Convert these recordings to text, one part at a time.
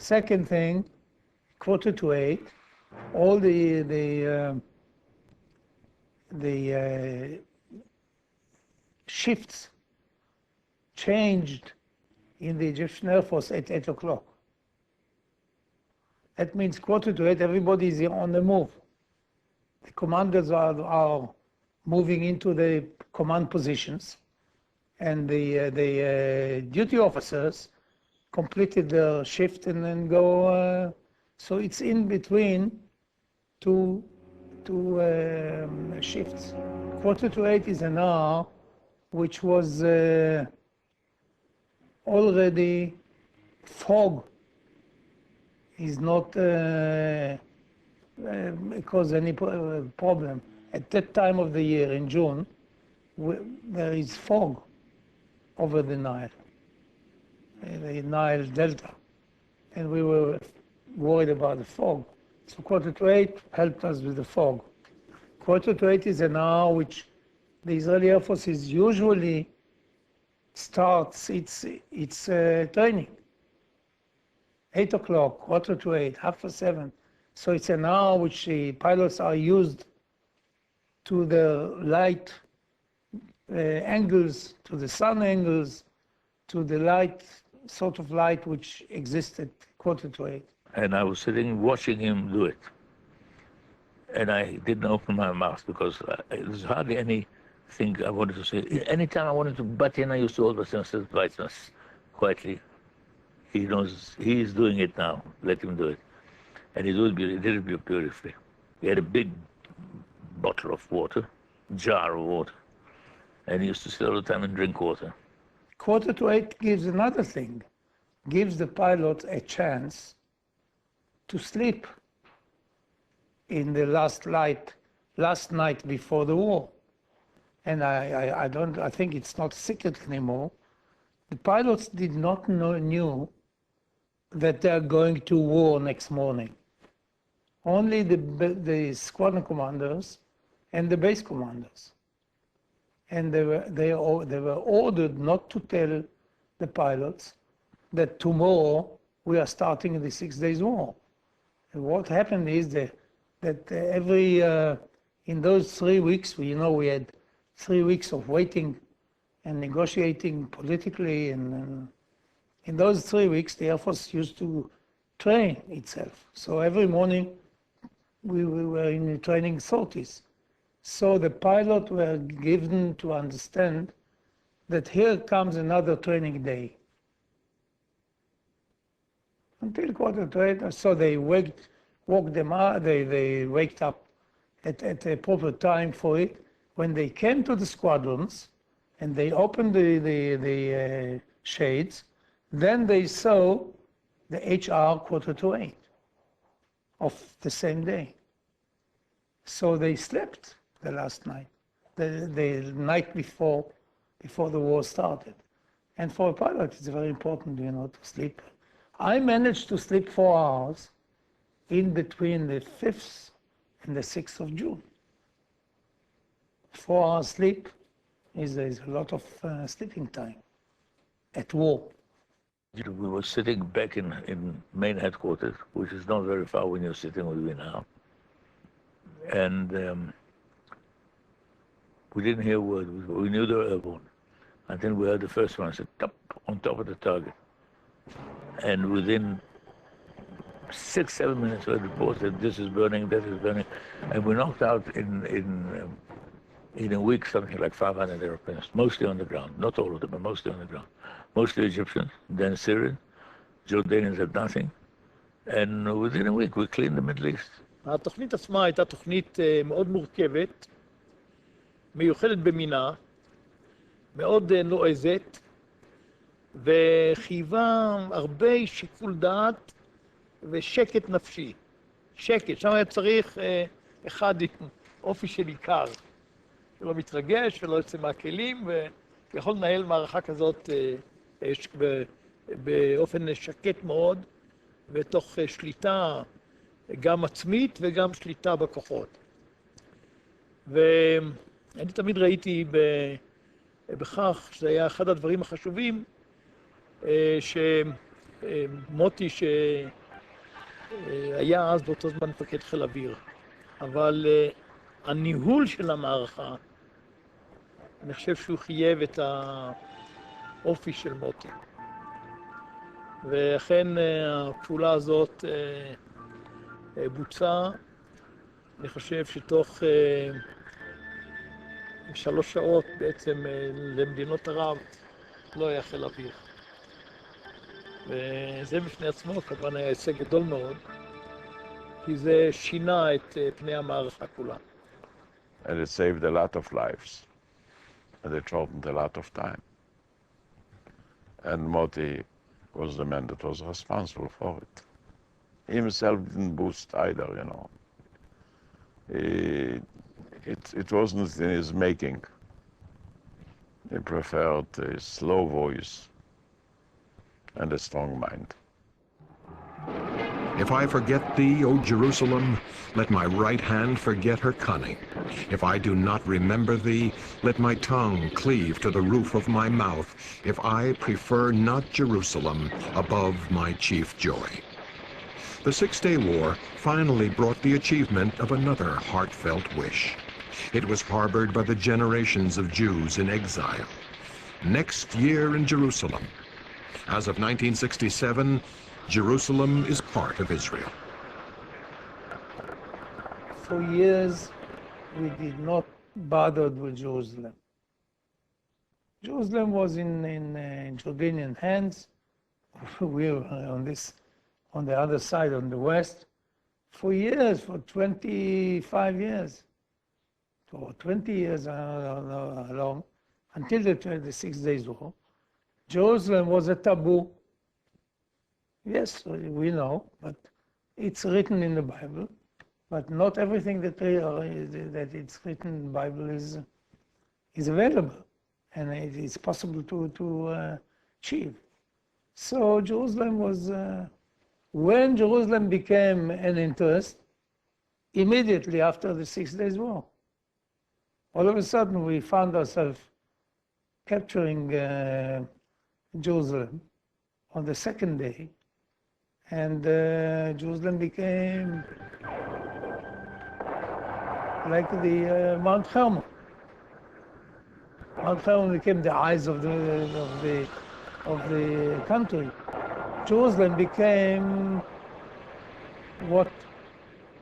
Second thing, 7:45, all the shifts changed in the Egyptian Air Force at 8 o'clock. That means 7:45, everybody is on the move. The commanders are moving into the command positions, and the duty officers completed their shift and then go. So it's in between two shifts. 7:45 is an hour which was already fog is not cause any problem. At that time of the year, in June, there is fog over the Nile Delta, and we were worried about the fog. So 7:45 helped us with the fog. 7:45 is an hour which the Israeli Air Force is usually starts its training. 8 o'clock, 7:45, 7:30. So it's an hour which the pilots are used to the light angles, to the sun angles, to the light, sort of light which existed 7:45. And I was sitting watching him do it. And I didn't open my mouth because there's hardly anything I wanted to say. Anytime I wanted to butt in, I used to always say quietly. He knows he's doing it now. Let him do it. And he did it beautifully. He had a big bottle of water, jar of water, and he used to sit all the time and drink water. 7:45 gives another thing, gives the pilot a chance to sleep in the last night before the war. And I think it's not secret anymore. The pilots did not knew that they are going to war next morning. Only the squadron commanders and the base commanders. And they were ordered not to tell the pilots that tomorrow we are starting the 6 days war. And what happened is that in those 3 weeks, we had 3 weeks of waiting and negotiating politically, and in those 3 weeks, the Air Force used to train itself. So every morning, we were in training sorties. So the pilots were given to understand that here comes another training day. Until 7:45, so they woke them up, they waked up at a proper time for it. When they came to the squadrons and they opened the shades, then they saw the HR 7:45 of the same day. So they slept the last night, the night before the war started. And for a pilot, it's very important, to sleep. I managed to sleep 4 hours in between the 5th and the 6th of June. 4 hours sleep is a lot of sleeping time at war. We were sitting back in main headquarters, which is not very far when you're sitting with me now. And we didn't hear a word. We knew they were airborne. And then we heard the first one said, on top of the target. And within 6-7 minutes, we reported, this is burning, that is burning. And we knocked out in a week something like 500 airplanes, mostly on the ground. Not all of them, but mostly on the ground. Mostly Egyptians, then Syrian. Jordanians had nothing. And within a week, we cleaned the Middle East. התוכנית עצמה הייתה תוכנית מאוד מורכבת, מיוחדת במינה, מאוד נועזת, וחייבה הרבה שיקול דעת ושקט נפשי. שקט, שם היה צריך אחד עם אופי של עיקר, שלא מתרגש ולא יוצא מהכלים, ויכול לנהל מערכה כזאת באופן שקט מאוד, ותוך שליטה גם עצמית וגם שליטה בכוחות. ואני תמיד ראיתי בכך שזה היה אחד הדברים החשובים, מוטי שהיה אז באותו זמן מפקד חיל אוויר, אבל הניהול של המערכה, אני חושב שהוא חייב את האופי של מוטי. ואכן הפעולה הזאת בוצעה, אני חושב שתוך 3 שעות בעצם למדינות ערב לא היה חיל אוויר. וזה בפני עצמו כמובן היה הישג גדול מאוד, כי זה שינה את פני המערכה כולה. And it saved a lot of lives. And it shortened a lot of time. And Motty was the man that was responsible for it. He himself didn't boost either, you know. It wasn't in his making. He preferred a slow voice and a strong mind. If I forget thee, O Jerusalem, let my right hand forget her cunning. If I do not remember thee, let my tongue cleave to the roof of my mouth, if I prefer not Jerusalem above my chief joy. The Six-Day War finally brought the achievement of another heartfelt wish. It was harbored by the generations of Jews in exile. Next year in Jerusalem. As of 1967, Jerusalem is part of Israel. For years, we did not bother with Jerusalem. Jerusalem was in Jordanian hands. We were on the other side, on the west, for years, for 25 years, or 20 years, I don't know how long, until the 6 Days War. Jerusalem was a taboo. Yes, we know, but it's written in the Bible. But not everything that it's written in the Bible is available, and it is possible to achieve. So Jerusalem was, when Jerusalem became an interest, immediately after the 6 Days War. All of a sudden, we found ourselves capturing Jerusalem on the second day, and Jerusalem became like the Mount Hermon. Mount Hermon became the eyes of the country. Jerusalem became what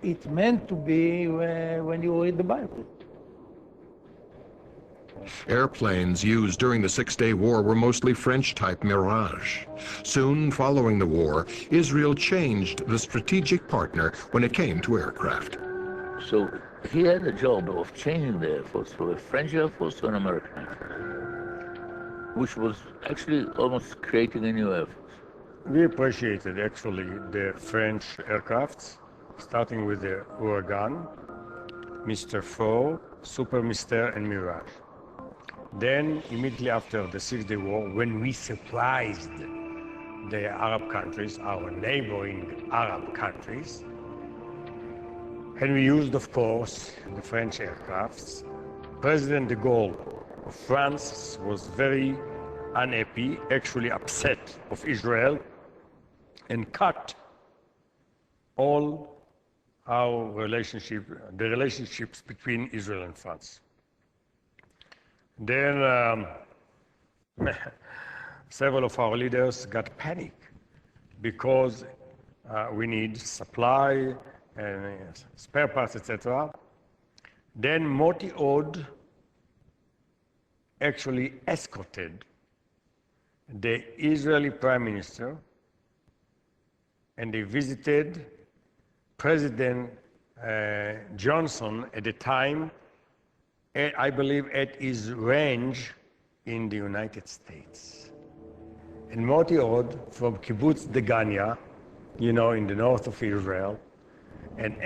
it meant to be when you read the Bible. Airplanes used during the Six-Day War were mostly French-type Mirage. Soon following the war, Israel changed the strategic partner when it came to aircraft. So he had a job of changing the Air Force from a French Air Force to an American Air Force, which was actually almost creating a new Air Force. We appreciated actually the French aircrafts, starting with the Ouragan, Mr. 4, Super Mister, and Mirage. Then, immediately after the 6 Day War, when we surprised the Arab countries, our neighboring Arab countries, and we used, of course, the French aircrafts, President de Gaulle of France was very unhappy, actually upset of Israel, and cut all our the relationships between Israel and France. Then several of our leaders got panic because we need supply and spare parts, etc. Then Motty Hod actually escorted the Israeli Prime Minister, and they visited President Johnson at the time, I believe at his range in the United States. And Motty Hod from Kibbutz Degania, you know, in the north of Israel, an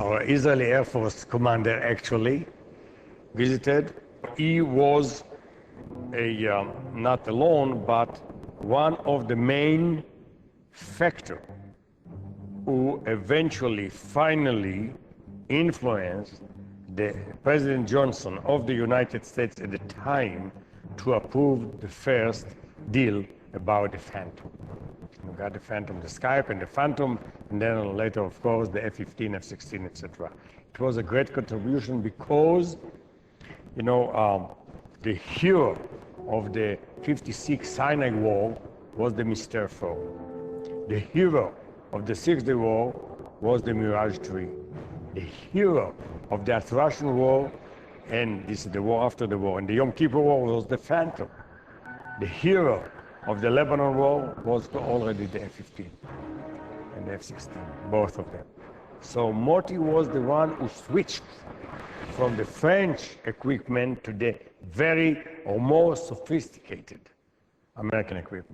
or Israeli Air Force commander actually visited. He was not alone, but one of the main factors who eventually, finally influenced the President Johnson of the United States at the time to approve the first deal about the Phantom. got the Phantom, the Skype and the Phantom, and then later, of course, the F-15, F-16, etc. It was a great contribution because, you know, the hero of the 56 Sinai War was the Mr. 4. The hero of the 6-Day War was the Mirage 3. The hero of the Russian War, and this is the war after the war, and the Yom Kippur War was the Phantom. The hero of the Lebanon War was already the F-15 and the F-16, both of them. So Motty was the one who switched from the French equipment to the very or more sophisticated American equipment.